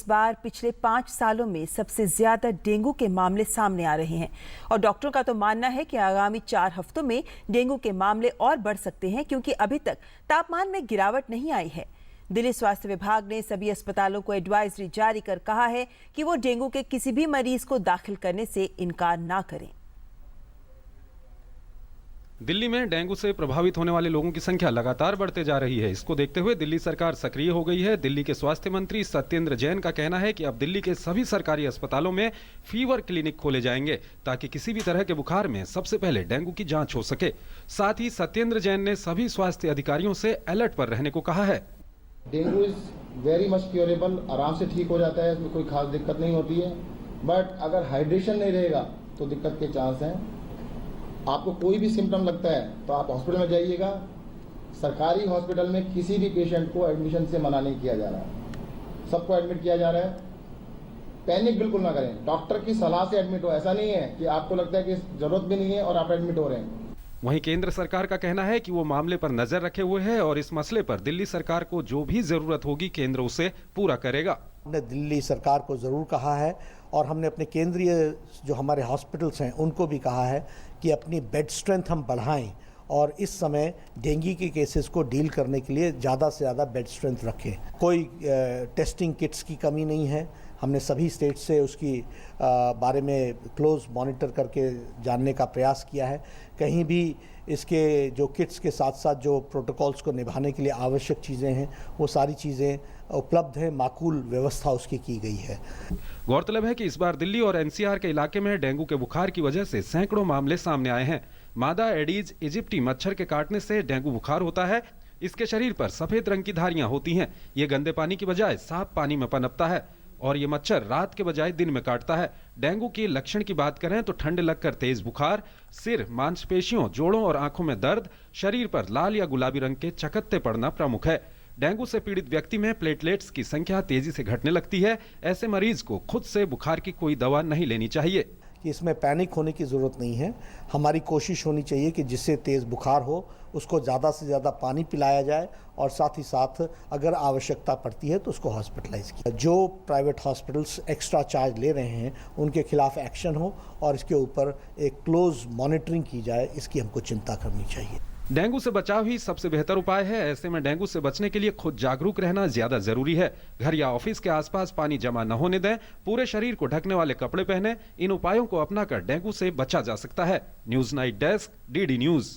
बार पिछले 5 सालों में सबसे ज्यादा डेंगू के मामले सामने आ रहे हैं और डॉक्टरों का तो मानना है कि आगामी 4 हफ्तों में डेंगू के मामले और बढ़ सकते हैं क्योंकि अभी तक तापमान में गिरावट नहीं आई है। दिल्ली स्वास्थ्य विभाग ने सभी अस्पतालों को एडवाइजरी जारी कर कहा है कि वो डेंगू के किसी भी मरीज को दाखिल करने से इनकार ना करें। दिल्ली में डेंगू से प्रभावित होने वाले लोगों की संख्या लगातार बढ़ते जा रही है। इसको देखते हुए दिल्ली सरकार सक्रिय हो गई है। दिल्ली के स्वास्थ्य मंत्री सत्येंद्र जैन का कहना है कि अब दिल्ली के सभी सरकारी अस्पतालों में फीवर क्लिनिक खोले जाएंगे ताकि किसी भी तरह के बुखार में सबसे पहले डेंगू की जांच हो सके। साथ ही सत्येंद्र जैन ने सभी स्वास्थ्य अधिकारियों से अलर्ट पर रहने को कहा है। Dengue is very much curable, आराम से ठीक हो जाता है, इसमें कोई खास दिक्कत नहीं होती है। बट अगर हाइड्रेशन नहीं रहेगा तो दिक्कत के चांस हैं। आपको कोई भी सिम्टम लगता है तो आप हॉस्पिटल में जाइएगा। सरकारी हॉस्पिटल में किसी भी पेशेंट को एडमिशन से मना नहीं किया जा रहा है, सबको एडमिट किया जा रहा है। पैनिक बिल्कुल ना करें, डॉक्टर की सलाह से एडमिट हो। ऐसा नहीं है कि आपको लगता है कि जरूरत भी नहीं है और आप एडमिट हो रहे हैं। वहीं केंद्र सरकार का कहना है कि वो मामले पर नजर रखे हुए है और इस मसले पर दिल्ली सरकार को जो भी जरूरत होगी केंद्र उसे पूरा करेगा। हमने दिल्ली सरकार को ज़रूर कहा है और हमने अपने केंद्रीय जो हमारे हॉस्पिटल्स हैं उनको भी कहा है कि अपनी बेड स्ट्रेंथ हम बढ़ाएं और इस समय डेंगू के केसेस को डील करने के लिए ज़्यादा से ज़्यादा बेड स्ट्रेंथ रखें। कोई टेस्टिंग किट्स की कमी नहीं है। हमने सभी स्टेट से उसकी बारे में क्लोज मॉनिटर करके जानने का प्रयास किया है। कहीं भी इसके जो किट्स के साथ साथ जो प्रोटोकॉल्स को निभाने के लिए आवश्यक चीज़ें हैं वो सारी चीज़ें उपलब्ध हैं, माकूल व्यवस्था उसकी की गई है। गौरतलब है कि इस बार दिल्ली और एनसीआर के इलाके में डेंगू के बुखार की वजह से सैकड़ों मामले सामने आए हैं। मादा एडीज इजिप्टी मच्छर के काटने से डेंगू बुखार होता है। इसके शरीर पर सफेद रंग की धारियां होती हैं। ये गंदे पानी की बजाय साफ पानी में पनपता है और ये मच्छर रात के बजाय दिन में काटता है। डेंगू के लक्षण की बात करें तो ठंड लगकर तेज बुखार, सिर, मांसपेशियों, जोड़ों और आंखों में दर्द, शरीर पर लाल या गुलाबी रंग के चकत्ते पड़ना प्रमुख है। डेंगू से पीड़ित व्यक्ति में प्लेटलेट्स की संख्या तेजी से घटने लगती है। ऐसे मरीज को खुद से बुखार की कोई दवा नहीं लेनी चाहिए। कि इसमें पैनिक होने की ज़रूरत नहीं है। हमारी कोशिश होनी चाहिए कि जिससे तेज़ बुखार हो उसको ज़्यादा से ज़्यादा पानी पिलाया जाए और साथ ही साथ अगर आवश्यकता पड़ती है तो उसको हॉस्पिटलाइज किया। जो प्राइवेट हॉस्पिटल्स एक्स्ट्रा चार्ज ले रहे हैं उनके खिलाफ एक्शन हो और इसके ऊपर एक क्लोज मॉनिटरिंग की जाए, इसकी हमको चिंता करनी चाहिए। डेंगू से बचाव ही सबसे बेहतर उपाय है। ऐसे में डेंगू से बचने के लिए खुद जागरूक रहना ज्यादा जरूरी है। घर या ऑफिस के आसपास पानी जमा न होने दें, पूरे शरीर को ढकने वाले कपड़े पहने। इन उपायों को अपनाकर डेंगू से बचा जा सकता है। News night desk, DD news.